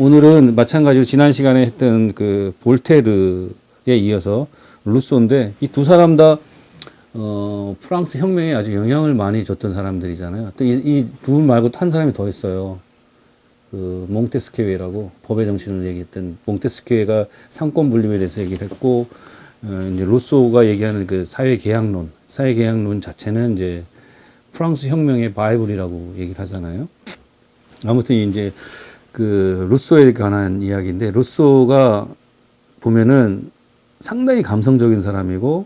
오늘은 마찬가지로 지난 시간에 했던 그 볼테르에 이어서 루소인데 이 두 사람 다 프랑스 혁명에 아주 영향을 많이 줬던 사람들이잖아요. 또 이 두 분 말고 한 사람이 더 있어요. 그 몽테스키에라고 법의 정신을 얘기했던 몽테스키에가 상권 분립에 대해서 얘기를 했고, 이제 루소가 얘기하는 그 사회 계약론 자체는 이제 프랑스 혁명의 바이블이라고 얘기를 하잖아요. 아무튼 이제 그 루소에 관한 이야기인데, 루소가 보면은 상당히 감성적인 사람이고,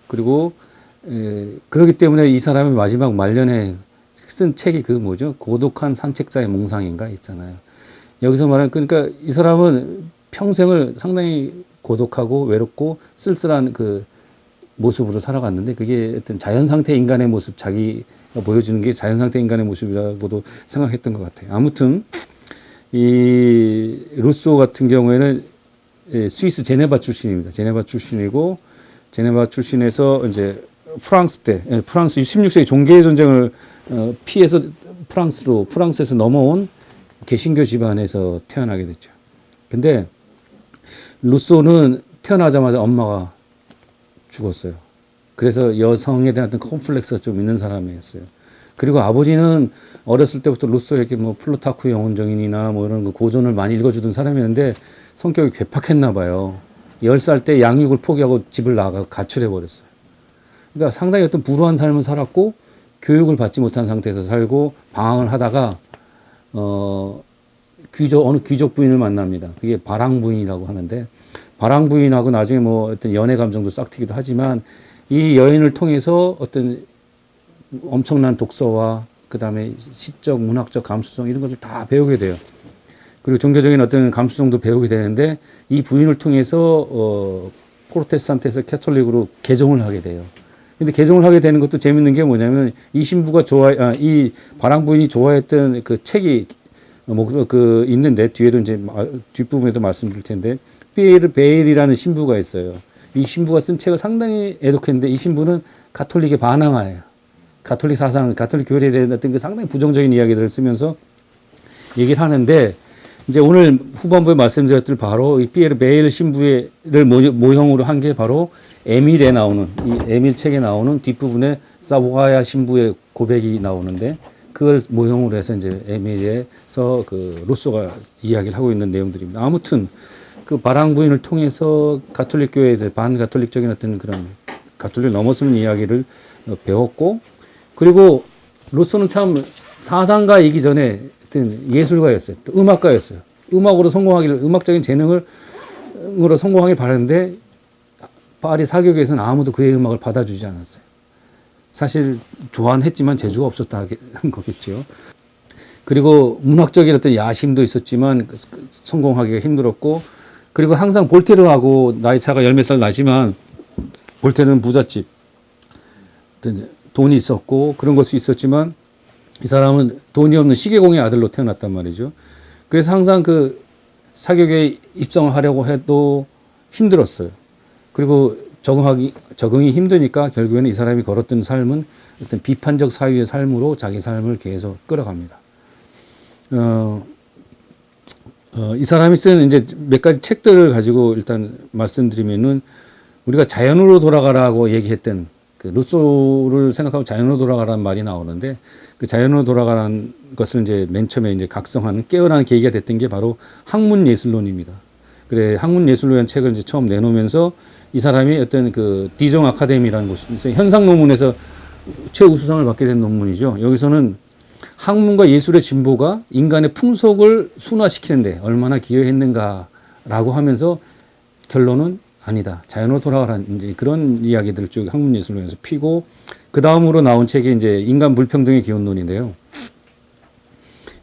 그리고 그렇기 때문에 이 사람이 마지막 말년에 쓴 책이 그 뭐죠? 고독한 산책자의 몽상인가 있잖아요. 여기서 말하는, 그러니까 이 사람은 평생을 상당히 고독하고 외롭고 쓸쓸한 그 모습으로 살아갔는데, 그게 어떤 자연상태 인간의 모습, 자기가 보여주는 게 자연상태 인간의 모습이라고도 생각했던 것 같아요. 아무튼 이 루소 같은 경우에는 스위스 제네바 출신입니다. 제네바 출신이고, 제네바 출신에서 이제 프랑스 16세기 종교의 전쟁을 피해서 프랑스에서 넘어온 개신교 집안에서 태어나게 됐죠. 근데 루소는 태어나자마자 엄마가 죽었어요. 그래서 여성에 대한 어떤 컴플렉스가 좀 있는 사람이었어요. 그리고 아버지는 어렸을 때부터 루소에게 뭐 플루타크 영혼정인이나 뭐 이런 거 고전을 많이 읽어주던 사람이었는데 성격이 괴팍했나 봐요. 10살 때 양육을 포기하고 집을 나가 가출해 버렸어요. 그러니까 상당히 어떤 불우한 삶을 살았고, 교육을 받지 못한 상태에서 살고 방황을 하다가 어느 귀족 부인을 만납니다. 그게 바랑 부인이라고 하는데, 바랑 부인하고 나중에 뭐 어떤 연애 감정도 싹 트기도 하지만, 이 여인을 통해서 어떤 엄청난 독서와 그 다음에 시적, 문학적 감수성 이런 것들 다 배우게 돼요. 그리고 종교적인 어떤 감수성도 배우게 되는데, 이 부인을 통해서 프로테스탄트에서 캐톨릭으로 개종을 하게 돼요. 근데 개종을 하게 되는 것도 재밌는 게 뭐냐면, 이 신부가 이 바랑 부인이 좋아했던 그 책이 있는데, 뒤에도 이제 뒷부분에도 말씀드릴 텐데, 피에르 베일이라는 신부가 있어요. 이 신부가 쓴 책을 상당히 애독했는데, 이 신부는 가톨릭의 반항아예요. 가톨릭 사상, 가톨릭 교회에 대한 어떤 그 상당히 부정적인 이야기들을 쓰면서 얘기를 하는데, 이제 오늘 후반부에 말씀드렸던 바로 이 피에르 베일 신부를 모형으로 한 게 바로 에밀에 나오는, 이 에밀 책에 나오는 뒷부분에 사보가야 신부의 고백이 나오는데, 그걸 모형으로 해서 이제 에밀에서 그 루소가 이야기를 하고 있는 내용들입니다. 아무튼 그 바랑 부인을 통해서 가톨릭 교회에 대해 반가톨릭적인 어떤 그런 가톨릭 넘어서는 이야기를 배웠고, 그리고 루소는 참 사상가이기 전에 어떤 예술가였어요. 또 음악가였어요. 음악적인 재능으로 성공하길 바랐는데, 파리 사교계에서는 아무도 그의 음악을 받아주지 않았어요. 사실 좋아는 했지만 재주가 없었다는 거겠죠. 그리고 문학적인 어떤 야심도 있었지만 성공하기가 힘들었고, 그리고 항상 볼테르하고 나이 차가 열 몇 살 나지만, 볼테르는 부잣집, 돈이 있었고 그런 것이 있었지만, 이 사람은 돈이 없는 시계공의 아들로 태어났단 말이죠. 그래서 항상 그 사교계에 입성을 하려고 해도 힘들었어요. 그리고 적응이 힘드니까 결국에는 이 사람이 걸었던 삶은 어떤 비판적 사유의 삶으로 자기 삶을 계속 끌어갑니다. 이 사람이 쓴 이제 몇 가지 책들을 가지고 일단 말씀드리면은, 우리가 자연으로 돌아가라고 얘기했던 그 루소를 생각하면 자연으로 돌아가라는 말이 나오는데, 그 자연으로 돌아가라는 것을 이제 맨 처음에 이제 각성하는, 깨어나는 계기가 됐던 게 바로 학문예술론입니다. 그래, 학문예술론이라는 책을 이제 처음 내놓으면서 이 사람이 어떤 그 디종 아카데미라는 곳에서 현상 논문에서 최우수상을 받게 된 논문이죠. 여기서는 학문과 예술의 진보가 인간의 풍속을 순화시키는데 얼마나 기여했는가라고 하면서, 결론은 아니다, 자연으로 돌아가라는 이제 그런 이야기들을 쭉 학문예술론에서 피고, 그 다음으로 나온 책이 이제 인간 불평등의 기원론인데요.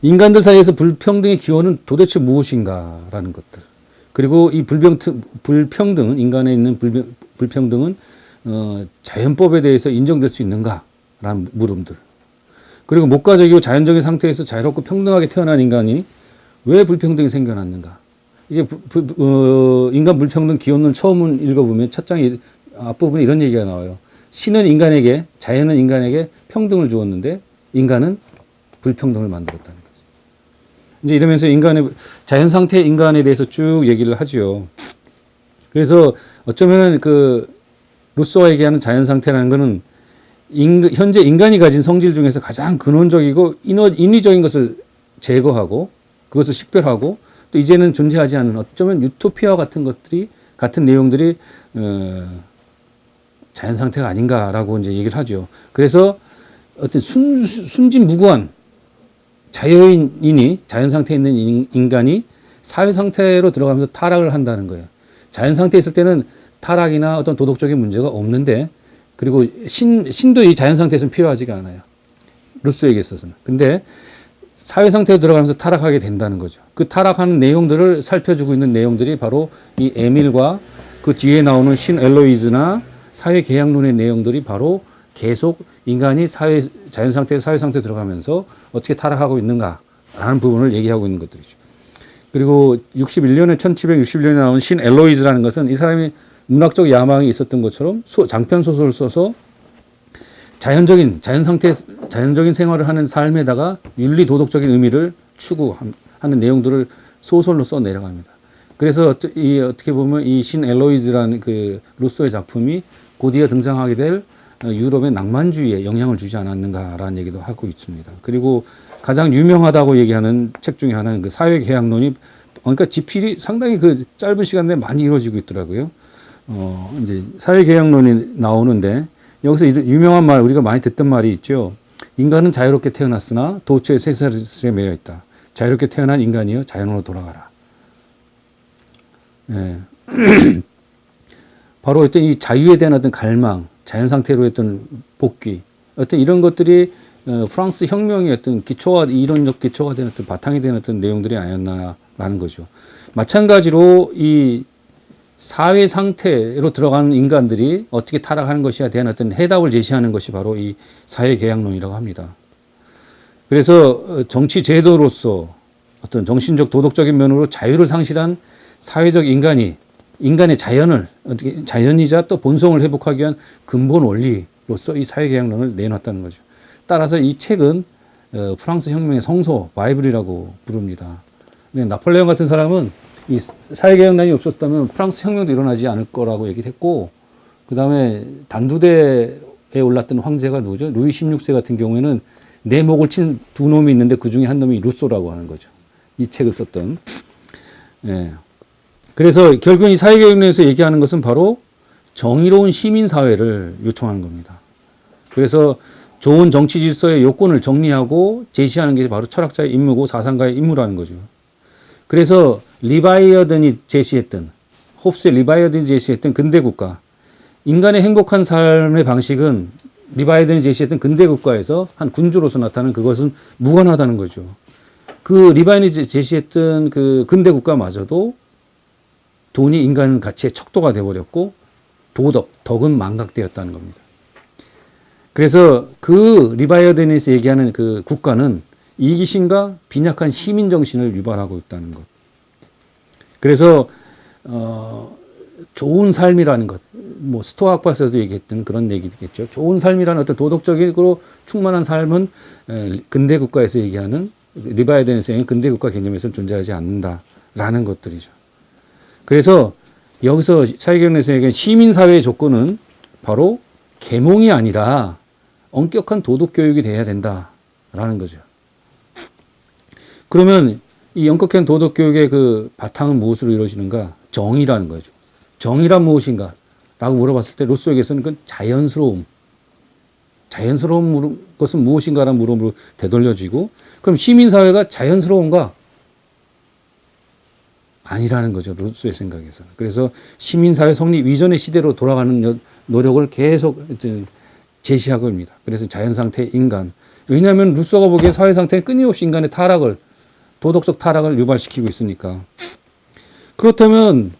인간들 사이에서 불평등의 기원은 도대체 무엇인가라는 것들. 그리고 이 불평등은, 인간에 있는 불평등은 자연법에 대해서 인정될 수 있는가라는 물음들. 그리고 목가적이고 자연적인 상태에서 자유롭고 평등하게 태어난 인간이 왜 불평등이 생겨났는가. 이게 인간 불평등 기원론 처음 읽어보면 첫 장 앞부분에 이런 얘기가 나와요. 신은 인간에게, 자연은 인간에게 평등을 주었는데 인간은 불평등을 만들었다는 거죠. 이제 이러면서 인간의 자연 상태의 인간에 대해서 쭉 얘기를 하지요. 그래서 어쩌면은 그 루소가 얘기하는 자연 상태라는 거는 현재 인간이 가진 성질 중에서 가장 근원적이고 인위적인 것을 제거하고 그것을 식별하고 또 이제는 존재하지 않는 어쩌면 유토피아 같은 내용들이 자연 상태가 아닌가라고 이제 얘기를 하죠. 그래서 어떤 순진무구한 자연인이 자연 상태에 있는 인간이 사회 상태로 들어가면서 타락을 한다는 거예요. 자연 상태에 있을 때는 타락이나 어떤 도덕적인 문제가 없는데 그리고 신도 이 자연 상태에서는 필요하지가 않아요. 루소에게 있어서는. 근데 사회 상태로 들어가면서 타락하게 된다는 거죠. 그 타락하는 내용들을 살펴주고 있는 내용들이 바로 이 에밀과 그 뒤에 나오는 신 엘로이즈나 사회 계약론의 내용들이 바로 계속 인간이 자연 상태에서 사회 상태에 들어가면서 어떻게 타락하고 있는가라는 부분을 얘기하고 있는 것들이죠. 그리고 1761년에 나온 신 엘로이즈라는 것은 이 사람이 문학적 야망이 있었던 것처럼 장편 소설을 써서 자연적인 생활을 하는 삶에다가 윤리 도덕적인 의미를 추구하는 내용들을 소설로 써 내려갑니다. 그래서 어떻게 보면 이 신 엘로이즈라는 그 루소의 작품이 곧이어 등장하게 될 유럽의 낭만주의에 영향을 주지 않았는가라는 얘기도 하고 있습니다. 그리고 가장 유명하다고 얘기하는 책 중에 하나는 그 사회계약론이 그러니까 지필이 상당히 그 짧은 시간 내에 많이 이루어지고 있더라고요. 이제 사회계약론이 나오는데 여기서 유명한 말 우리가 많이 듣던 말이 있죠. 인간은 자유롭게 태어났으나 도처의 쇠사슬에 매여 있다. 자유롭게 태어난 인간이여 자연으로 돌아가라. 예. 바로 어떤 이 자유에 대한 어떤 갈망, 자연 상태로 했던 복귀, 어떤 이런 것들이 프랑스 혁명의 어떤 이론적 기초가 된 어떤 바탕이 된 어떤 내용들이 아니었나라는 거죠. 마찬가지로 이 사회 상태로 들어가는 인간들이 어떻게 타락하는 것이에 대한 어떤 해답을 제시하는 것이 바로 이 사회계약론이라고 합니다. 그래서 정치 제도로서 어떤 정신적 도덕적인 면으로 자유를 상실한 사회적 인간의 자연이자 또 본성을 회복하기 위한 근본 원리로서 이 사회계약론을 내놨다는 거죠. 따라서 이 책은 프랑스 혁명의 성서, 바이블이라고 부릅니다. 나폴레옹 같은 사람은 이 사회계약론이 없었다면 프랑스 혁명도 일어나지 않을 거라고 얘기를 했고, 그 다음에 단두대에 올랐던 황제가 누구죠? 루이 16세 같은 경우에는 내 목을 친 두 놈이 있는데 그 중에 한 놈이 루소라고 하는 거죠. 이 책을 썼던. 예. 그래서 결국은 이 사회계약론에서 얘기하는 것은 바로 정의로운 시민사회를 요청하는 겁니다. 그래서 좋은 정치 질서의 요건을 정리하고 제시하는 게 바로 철학자의 임무고 사상가의 임무라는 거죠. 그래서 홉스의 리바이어든이 제시했던 근대국가, 인간의 행복한 삶의 방식은 리바이어든이 제시했던 근대국가에서 한 군주로서 나타나는 그것은 무관하다는 거죠. 그 리바이어든이 제시했던 그 근대국가마저도 돈이 인간 가치의 척도가 되어버렸고 덕은 망각되었다는 겁니다. 그래서 그 리바이어든에서 얘기하는 그 국가는 이기심과 빈약한 시민 정신을 유발하고 있다는 것. 그래서 좋은 삶이라는 것, 뭐 스토아 학파에서도 얘기했던 그런 얘기겠죠. 좋은 삶이라는 어떤 도덕적이고 충만한 삶은 근대 국가에서 얘기하는 리바이어든에서 근대 국가 개념에서는 존재하지 않는다라는 것들이죠. 그래서 여기서 사회계약론에서 얘기하는 시민사회의 조건은 바로 계몽이 아니라 엄격한 도덕교육이 돼야 된다라는 거죠. 그러면 이 엄격한 도덕교육의 그 바탕은 무엇으로 이루어지는가? 정의라는 거죠. 정의란 무엇인가? 라고 물어봤을 때 루소에게서는 그 자연스러운 것은 무엇인가라는 물음으로 되돌려지고, 그럼 시민사회가 자연스러운가? 아니라는 거죠. 루소의 생각에서는. 그래서 시민사회 성립 이전의 시대로 돌아가는 노력을 계속 제시하고 있습니다. 그래서 자연상태 인간. 왜냐하면 루소가 보기에 사회상태는 끊임없이 인간의 도덕적 타락을 유발시키고 있으니까. 그렇다면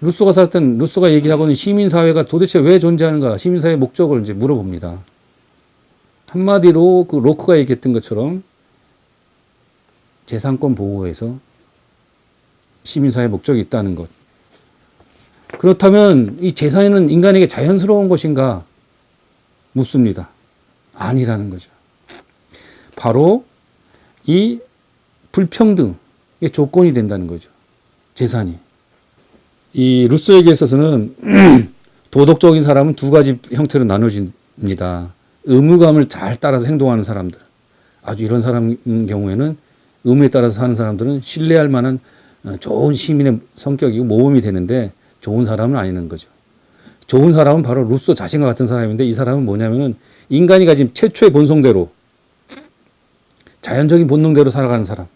루소가 얘기하고 있는 시민사회가 도대체 왜 존재하는가? 시민사회의 목적을 이제 물어봅니다. 한마디로 그 로크가 얘기했던 것처럼 재산권 보호에서 시민사회의 목적이 있다는 것. 그렇다면 이 재산은 인간에게 자연스러운 것인가? 묻습니다. 아니라는 거죠. 바로 이 불평등, 이게 조건이 된다는 거죠. 재산이. 이 루소에게 있어서는 도덕적인 사람은 두 가지 형태로 나눠집니다. 의무감을 잘 따라서 행동하는 사람들. 아주 이런 사람 경우에는 의무에 따라서 사는 사람들은 신뢰할 만한 좋은 시민의 성격이고 모범이 되는데 좋은 사람은 아니는 거죠. 좋은 사람은 바로 루소 자신과 같은 사람인데 이 사람은 뭐냐면은 인간이 가진 최초의 본성대로 자연적인 본능대로 살아가는 사람.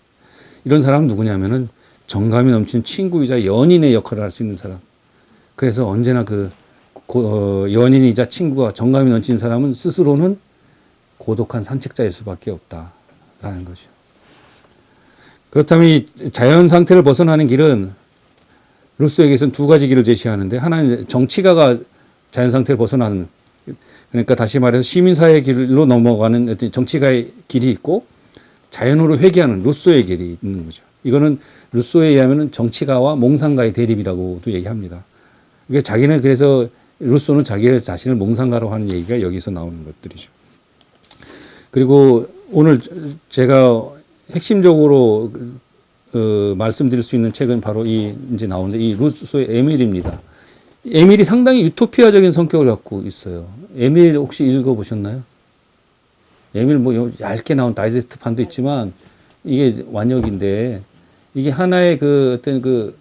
이런 사람은 누구냐면은 정감이 넘치는 친구이자 연인의 역할을 할 수 있는 사람. 그래서 언제나 연인이자 친구가 정감이 넘치는 사람은 스스로는 고독한 산책자일 수밖에 없다라는 거죠. 그렇다면 이 자연 상태를 벗어나는 길은 루소에게서는 두 가지 길을 제시하는데 하나는 정치가가 자연 상태를 벗어나는, 그러니까 다시 말해서 시민사회 길로 넘어가는 어떤 정치가의 길이 있고 자연으로 회귀하는 루소의 길이 있는 거죠. 이거는 루소에 의하면 정치가와 몽상가의 대립이라고도 얘기합니다. 그러니까 자기는 그래서 루소는 자기 자신을 몽상가로 하는 얘기가 여기서 나오는 것들이죠. 그리고 오늘 제가 핵심적으로 말씀드릴 수 있는 책은 바로 이제 나오는데 이 루소의 에밀입니다. 에밀이 상당히 유토피아적인 성격을 갖고 있어요. 에밀 혹시 읽어보셨나요? 에밀 뭐 얇게 나온 다이제스트 판도 있지만 이게 완역인데 이게 하나의 어떤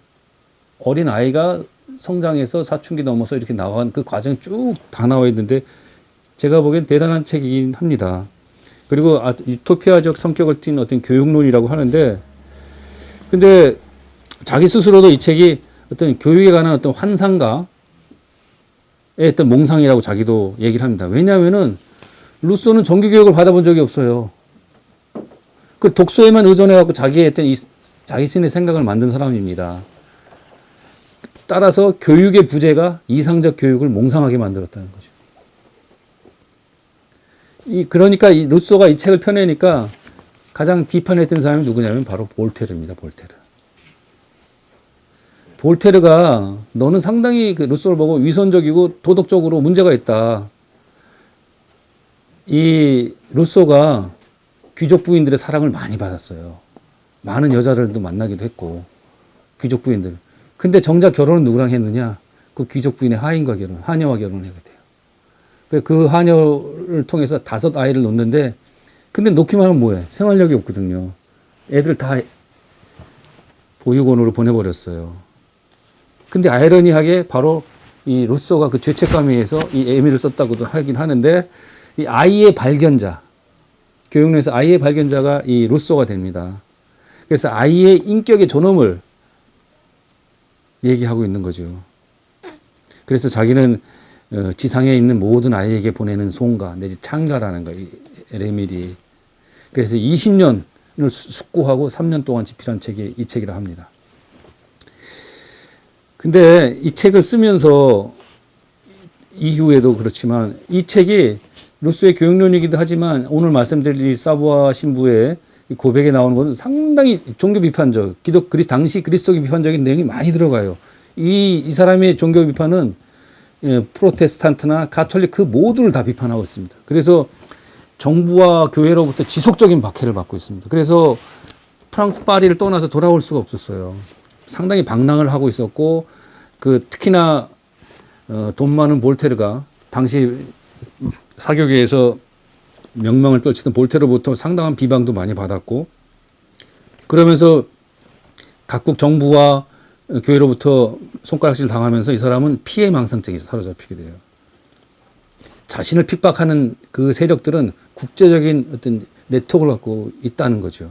어린 아이가 성장해서 사춘기 넘어서 이렇게 나간 그 과정이 쭉 다 나와 있는데 제가 보기엔 대단한 책이긴 합니다. 그리고 유토피아적 성격을 띤 어떤 교육론이라고 하는데 근데 자기 스스로도 이 책이 어떤 교육에 관한 어떤 환상가의 어떤 몽상이라고 자기도 얘기를 합니다. 왜냐하면은 루소는 정규교육을 받아본 적이 없어요. 그 독서에만 의존해갖고 자기의 어떤 자기 신의 생각을 만든 사람입니다. 따라서 교육의 부재가 이상적 교육을 몽상하게 만들었다는 거죠. 그러니까 이 루소가 이 책을 펴내니까 가장 비판했던 사람이 누구냐면 바로 볼테르입니다. 볼테르가 너는 상당히 루소를 보고 위선적이고 도덕적으로 문제가 있다. 이 루소가 귀족 부인들의 사랑을 많이 받았어요. 많은 여자들도 만나기도 했고 귀족 부인들. 근데 정작 결혼은 누구랑 했느냐? 그 귀족 부인의 하녀와 결혼을 하게 돼요. 그 하녀를 통해서 5 아이를 놓는데 근데 놓기만 하면 뭐해? 생활력이 없거든요. 애들 다 보육원으로 보내버렸어요. 근데 아이러니하게 바로 이 루소가 그 죄책감에 의해서 이 에밀을 썼다고도 하긴 하는데 이 아이의 발견자, 교육론에서 아이의 발견자가 이 루소가 됩니다. 그래서 아이의 인격의 존엄을 얘기하고 있는 거죠. 그래서 자기는 지상에 있는 모든 아이에게 보내는 송가 내지 찬가라는 거, 에밀이. 그래서 20년을 숙고하고 3년 동안 집필한 책이 이 책이라 합니다. 근데 이 책을 쓰면서 이후에도 그렇지만 이 책이 루소의 교육론이기도 하지만 오늘 말씀드릴 이 사부아 신부의 고백에 나오는 것은 상당히 종교 비판적, 당시 그리스도교 비판적인 내용이 많이 들어가요. 이 사람의 종교 비판은 프로테스탄트나 가톨릭 그 모두를 다 비판하고 있습니다. 그래서 정부와 교회로부터 지속적인 박해를 받고 있습니다. 그래서 프랑스 파리를 떠나서 돌아올 수가 없었어요. 상당히 방랑을 하고 있었고 특히나 돈 많은 볼테르가 당시 사교계에서 명망을 떨치던 볼테르로부터 상당한 비방도 많이 받았고 그러면서 각국 정부와 교회로부터 손가락질 당하면서 이 사람은 피해망상증에 사로잡히게 돼요. 자신을 핍박하는 그 세력들은 국제적인 어떤 네트워크를 갖고 있다는 거죠.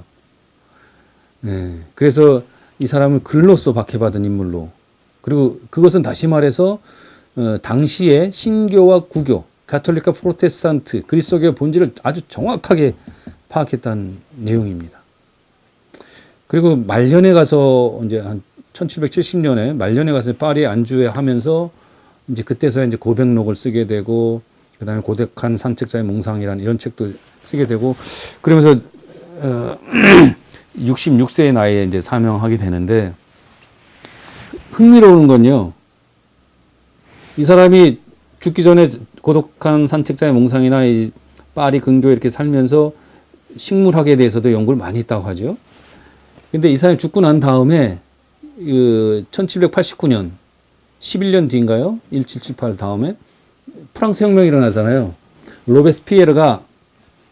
네. 그래서 이 사람은 글로써 박해받은 인물로, 그리고 그것은 다시 말해서 당시의 신교와 구교, 가톨릭과 프로테스탄트, 그리스도교의 본질을 아주 정확하게 파악했다는 내용입니다. 그리고 말년에 가서 이제 한 1770년에 말년에 가서 파리에 안주하면서 이제 그때서야 이제 고백록을 쓰게 되고 그다음에 고독한 산책자의 몽상이라는 이런 책도 쓰게 되고 그러면서 66세의 나이에 이제 사명하게 되는데 흥미로운 건요. 이 사람이 죽기 전에 고독한 산책자의 몽상이나 이 파리 근교에 이렇게 살면서 식물학에 대해서도 연구를 많이 했다고 하죠. 근데 이 사람이 죽고 난 다음에 1789년 11년 뒤인가요? 1778 다음에 프랑스 혁명이 일어나잖아요. 로베스피에르가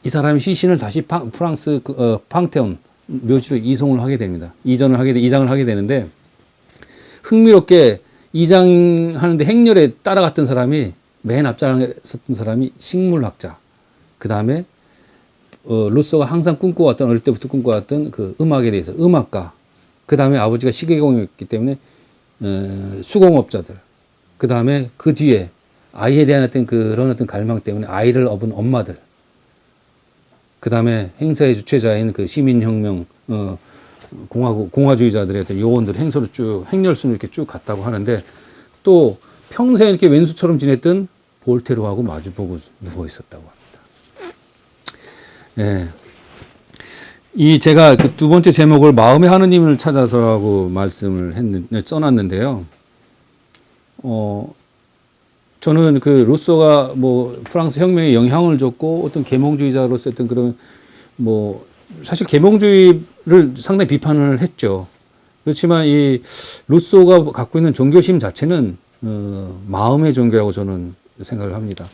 이 사람의 시신을 다시 프랑스 팡테온 묘지로 이송을 하게 됩니다. 이장을 하게 되는데 흥미롭게 이장하는데 행렬에 따라갔던 사람이 맨 앞장에 섰던 사람이 식물학자. 그 다음에 루소가 항상 꿈꿔왔던 어릴 때부터 꿈꿔왔던 그 음악에 대해서 음악가. 그 다음에 아버지가 시계공이었기 때문에 수공업자들. 그 다음에 그 뒤에 아이에 대한 그런 갈망 때문에 아이를 얻은 엄마들. 그 다음에 행사의 주체자인 그 시민혁명 공화주의자들의 어떤 요원들 행서로 쭉 행렬순으로 이렇게 쭉 갔다고 하는데 또 평생 이렇게 왼수처럼 지냈던 볼테르하고 마주보고 누워 있었다고 합니다. 이 제가 그 두 번째 제목을 마음의 하느님을 찾아서라고 써놨는데요. 저는 그 루소가 뭐 프랑스 혁명에 영향을 줬고 어떤 계몽주의자로서 어떤 그런 뭐 사실 계몽주의를 상당히 비판을 했죠. 그렇지만 이 루소가 갖고 있는 종교심 자체는 마음의 종교라고 저는 생각을 합니다.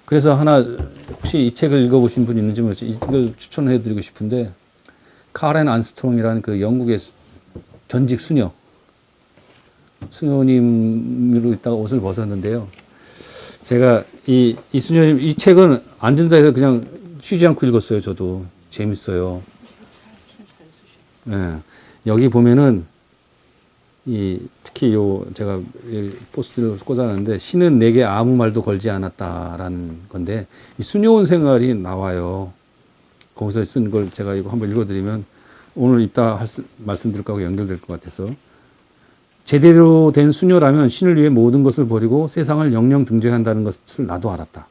그래서 하나 혹시 이 책을 읽어보신 분 있는지 모르겠지만 이걸 추천해드리고 싶은데 카렌 안스트롱이라는 그 영국의 전직 수녀님으로 있다가 옷을 벗었는데요. 제가 이 수녀님 이 책은 앉은 자리에서 그냥 쉬지 않고 읽었어요. 저도 재밌어요. 네. 여기 보면은 특히 제가 포스트를 꽂아놨는데 신은 내게 아무 말도 걸지 않았다라는 건데 이 수녀원 생활이 나와요. 거기서 쓴 걸 제가 이거 한번 읽어드리면 오늘 이따 말씀드릴 거하고 연결될 것 같아서 제대로 된 수녀라면 신을 위해 모든 것을 버리고 세상을 영영 등져한다는 것을 나도 알았다.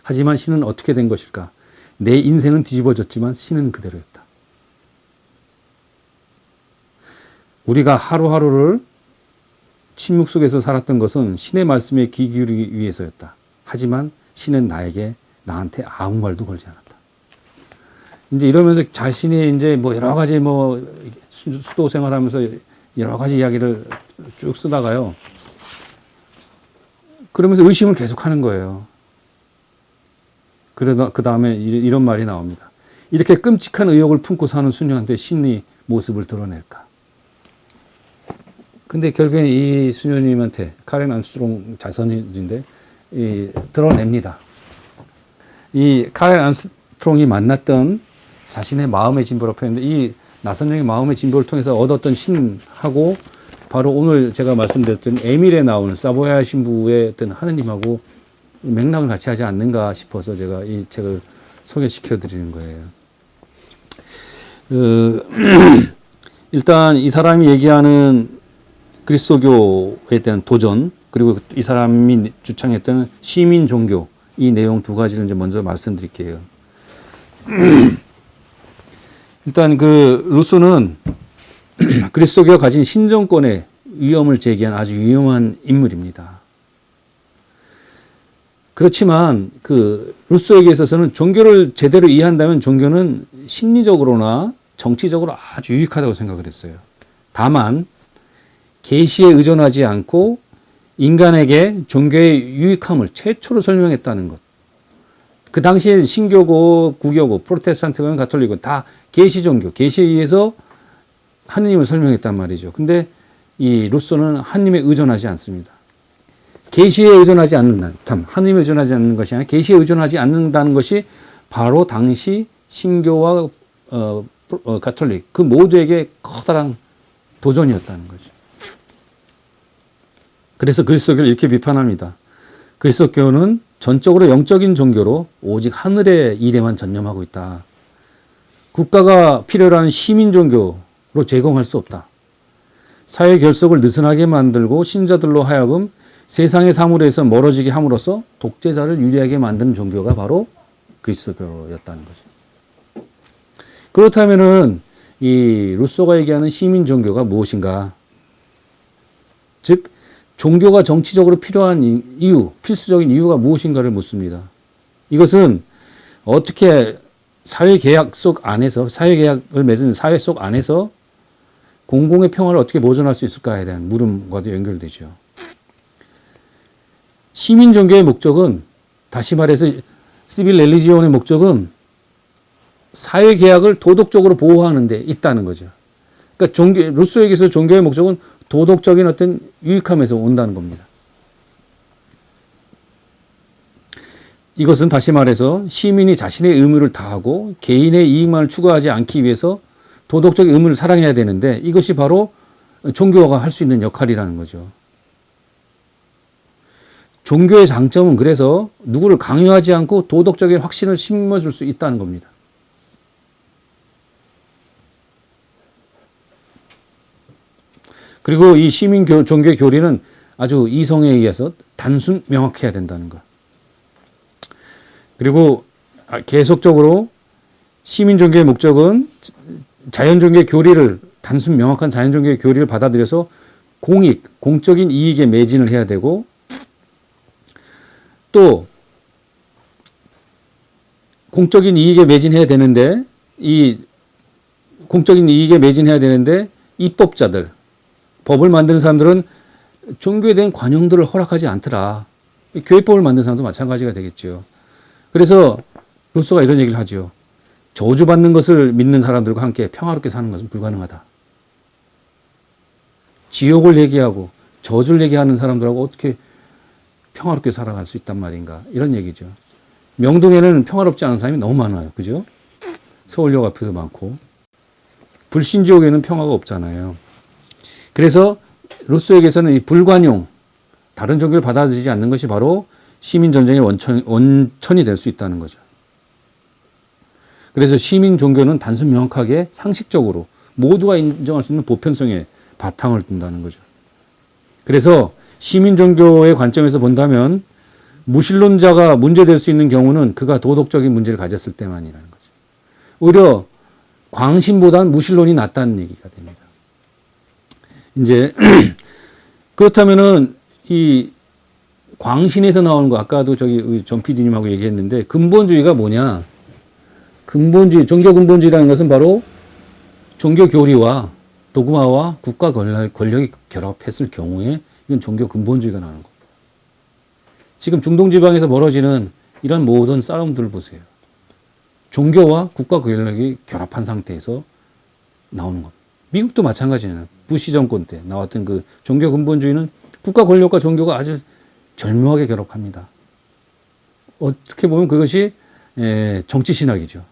하지만 신은 어떻게 된 것일까? 내 인생은 뒤집어졌지만 신은 그대로였다. 우리가 하루하루를 침묵 속에서 살았던 것은 신의 말씀에 귀 기울이기 위해서였다. 하지만 신은 나한테 아무 말도 걸지 않았다. 이제 이러면서 자신이 이제 뭐 여러 가지 뭐 수도 생활하면서 여러 가지 이야기를 쭉 쓰다가요. 그러면서 의심을 계속 하는 거예요. 그러다 그 다음에 이런 말이 나옵니다. 이렇게 끔찍한 의욕을 품고 사는 수녀한테 신이 모습을 드러낼까? 근데 결국엔 이 수녀님한테 카렌 암스트롱 자선인데 드러냅니다. 이 카렌 암스트롱이 만났던 자신의 마음의 진보라고 표현했는데 이 나선영의 마음의 진보를 통해서 얻었던 신하고 바로 오늘 제가 말씀드렸던 에밀에 나오는 사보야 신부의 어떤 하느님하고 맥락을 같이 하지 않는가 싶어서 제가 이 책을 소개시켜 드리는 거예요. 일단 이 사람이 얘기하는 그리스도교에 대한 도전, 그리고 이 사람이 주창했던 시민 종교, 이 내용 두 가지를 이제 먼저 말씀드릴게요. 일단 루소는 그리스도교가 가진 신정권의 위험을 제기한 아주 유용한 인물입니다. 그렇지만 루소에게 있어서는 종교를 제대로 이해한다면 종교는 심리적으로나 정치적으로 아주 유익하다고 생각을 했어요. 다만 계시에 의존하지 않고 인간에게 종교의 유익함을 최초로 설명했다는 것. 그 당시에 신교고, 구교고, 프로테스탄트고, 가톨릭은 다 계시 종교, 계시에 의해서 하느님을 설명했단 말이죠. 근데 이 루소는 하느님에 의존하지 않습니다. 계시에 의존하지 않는다. 하느님에 의존하지 않는 것이 아니라 계시에 의존하지 않는다는 것이 바로 당시 신교와 가톨릭 그 모두에게 커다란 도전이었다는 거죠. 그래서 그리스도교를 이렇게 비판합니다. 그리스도교는 전적으로 영적인 종교로 오직 하늘의 일에만 전념하고 있다. 국가가 필요로 하는 시민 종교로 제공할 수 없다. 사회 결속을 느슨하게 만들고 신자들로 하여금 세상의 사물에서 멀어지게 함으로써 독재자를 유리하게 만드는 종교가 바로 그리스도교였다는 거죠. 그렇다면은 이 루소가 얘기하는 시민 종교가 무엇인가? 즉 종교가 정치적으로 필요한 이유, 필수적인 이유가 무엇인가를 묻습니다. 이것은 어떻게 사회 계약 속 안에서, 사회 계약을 맺은 사회 속 안에서 공공의 평화를 어떻게 보존할 수 있을까에 대한 물음과도 연결되죠. 시민 종교의 목적은, 다시 말해서 시빌 렐리지온의 목적은 사회 계약을 도덕적으로 보호하는 데 있다는 거죠. 그러니까 루소에게서 종교의 목적은 도덕적인 어떤 유익함에서 온다는 겁니다. 이것은 다시 말해서 시민이 자신의 의무를 다하고 개인의 이익만을 추구하지 않기 위해서 도덕적 의무를 사랑해야 되는데, 이것이 바로 종교가 할 수 있는 역할이라는 거죠. 종교의 장점은 그래서 누구를 강요하지 않고 도덕적인 확신을 심어줄 수 있다는 겁니다. 그리고 이 시민 종교 교리는 아주 이성에 의해서 단순 명확해야 된다는 것. 그리고 계속적으로 시민 종교의 목적은 자연 종교의 교리를, 단순 명확한 자연 종교의 교리를 받아들여서 공적인 이익에 매진을 해야 되고, 또 공적인 이익에 매진해야 되는데, 이 공적인 이익에 매진해야 되는데 입법자들, 법을 만드는 사람들은 종교에 대한 관용들을 허락하지 않더라. 교회법을 만드는 사람도 마찬가지가 되겠죠. 그래서 루소가 이런 얘기를 하죠. 저주받는 것을 믿는 사람들과 함께 평화롭게 사는 것은 불가능하다. 지옥을 얘기하고 저주를 얘기하는 사람들하고 어떻게 평화롭게 살아갈 수 있단 말인가, 이런 얘기죠. 명동에는 평화롭지 않은 사람이 너무 많아요. 그죠? 서울역 앞에도 많고. 불신지옥에는 평화가 없잖아요. 그래서 루소에게서는 이 불관용, 다른 종교를 받아들이지 않는 것이 바로 시민전쟁의 원천이 될 수 있다는 거죠. 그래서 시민 종교는 단순 명확하게 상식적으로 모두가 인정할 수 있는 보편성에 바탕을 둔다는 거죠. 그래서 시민 종교의 관점에서 본다면 무신론자가 문제될 수 있는 경우는 그가 도덕적인 문제를 가졌을 때만이라는 거죠. 오히려 광신보다는 무신론이 낫다는 얘기가 됩니다. 이제 그렇다면은 이 광신에서 나오는 거, 아까도 저기 전 PD님하고 얘기했는데, 근본주의가 뭐냐? 종교 근본주의라는 것은 바로 종교 교리와 도구마와 국가 권력이 결합했을 경우에 이건 종교 근본주의가 나오는 겁니다. 지금 중동 지방에서 벌어지는 이런 모든 싸움들을 보세요. 종교와 국가 권력이 결합한 상태에서 나오는 겁니다. 미국도 마찬가지예요. 부시 정권 때 나왔던 그 종교 근본주의는 국가 권력과 종교가 아주 절묘하게 결합합니다. 어떻게 보면 그것이 정치 신학이죠.